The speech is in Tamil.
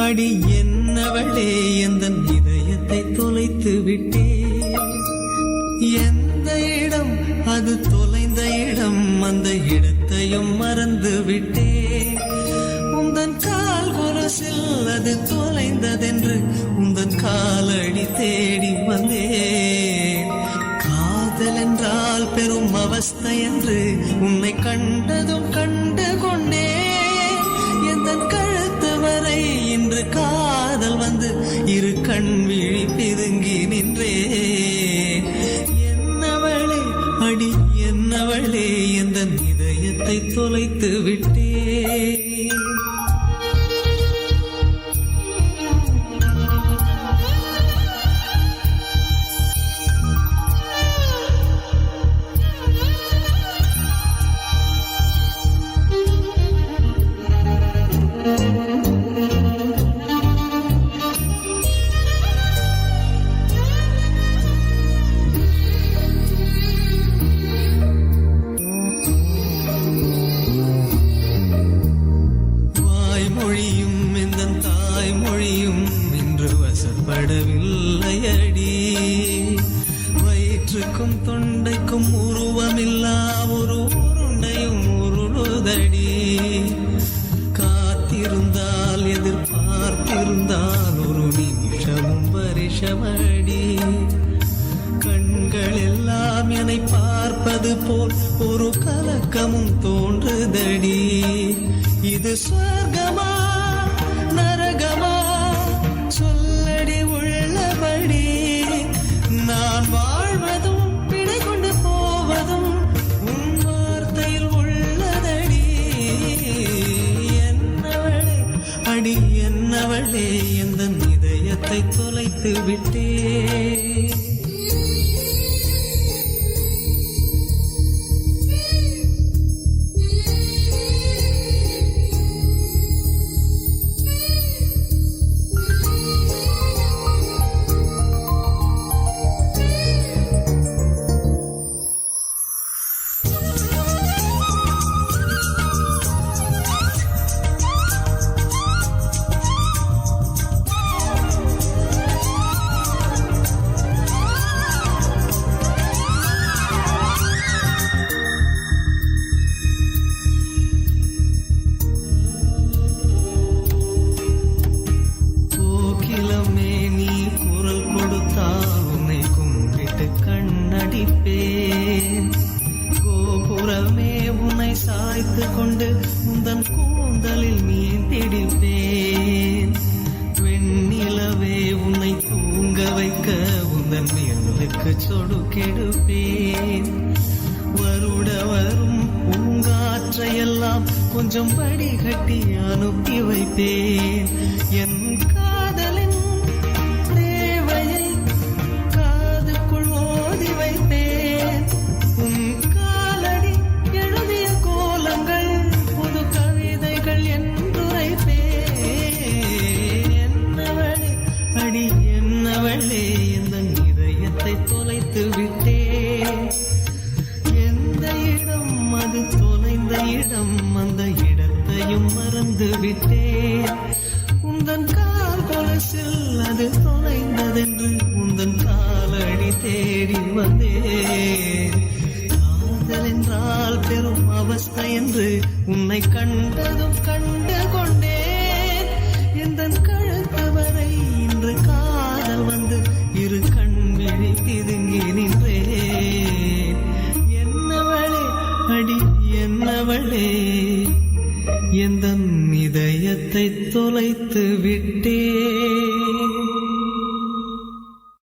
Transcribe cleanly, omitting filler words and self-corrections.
அடி என்னவளே எந்தன் இதயத்தை தொலைத்து விட்டே. எந்த இடம் அது தொலைந்த இடம், அந்த இடத்தையும் மறந்து விட்டே. உந்தன் கால் கொலுசில் அது தொலைந்ததென்று உந்தன் காலடி தேடி வந்தேன். காதல் என்றால் பெரும் அவஸ்தை என்று உன்னை கண்டதும் கண்டு கொண்டே. எந்தன் கழுத்து வரை இன்று காதல் வந்து இரு கண் விழி பிதுங்கி நின்றே. என்னவளே அடி என்னவளே எந்தன் இதயத்தை தொலைத்து விட்டே. படவில்லையடி வயிற்றுக்கும் தொண்டைக்கும் உருவமில்லா ஒரு உருண்டையும் உருளுதடி. காத்திருந்தால் எதிர்பார்த்திருந்தால் ஒரு நிமிஷமும் வருஷமடி. கண்கள் எல்லாம் என்னை பார்ப்பது போல் ஒரு கலக்கமும் தோன்றுதடி. இது சொர்க்கமா நரகமா சொல்லடி உள்ளபடி. நான் வாழ்வதும் பிழை கொண்டு போவதும் உன் வார்த்தையில் உள்ளதடி. என்னவளே அடி என்னவளே எந்தன் இதயத்தை தொலைத்து விட்டே. கோபுரமே உன்னை சாய்த்து கொண்டு உந்தன் கூந்தலில் மீன் பிடிப்பேன். வெண்ணிலவே உன்னை தூங்க வைக்க உந்தன் விரலுக்கு சொடுக்கெடுப்பேன். வருட வரும் பூங்காற்றையெல்லாம் கொஞ்சம் வடிகட்டி அனுப்பி வைப்பேன். என் காதலின் தேவையை காதுக்குள் ஓதி வைப்பேன். உன் காலடி எழுதிய கோலங்கள் புது கவிதைகள் என்றுரைப்பேன். என்னவளே அடி என்னவளே எந்தன் இதயத்தை தொலைத்து விட்டேன். எந்த இடம் அது தொலைந்த இடம், அந்த இடத்தையும் மறந்து விட்டேன். உந்தன் கால் கொலுசில் அது தொலைந்ததென்று உந்தன் காலடி தேடி வந்தேன். காதல் என்றால் பெரும் அவஸ்தை என்று உன்னை கண்டதும் கண்டு கொண்டேன். எந்தன் கழுத்து வரை இன்று காதல் வந்து இரு கண் விழி பிதுங்கி நின்றேன். என்னவளே அடி என்னவளே என்னவளே எந்த இதயத்தை தொலைத்து விட்டே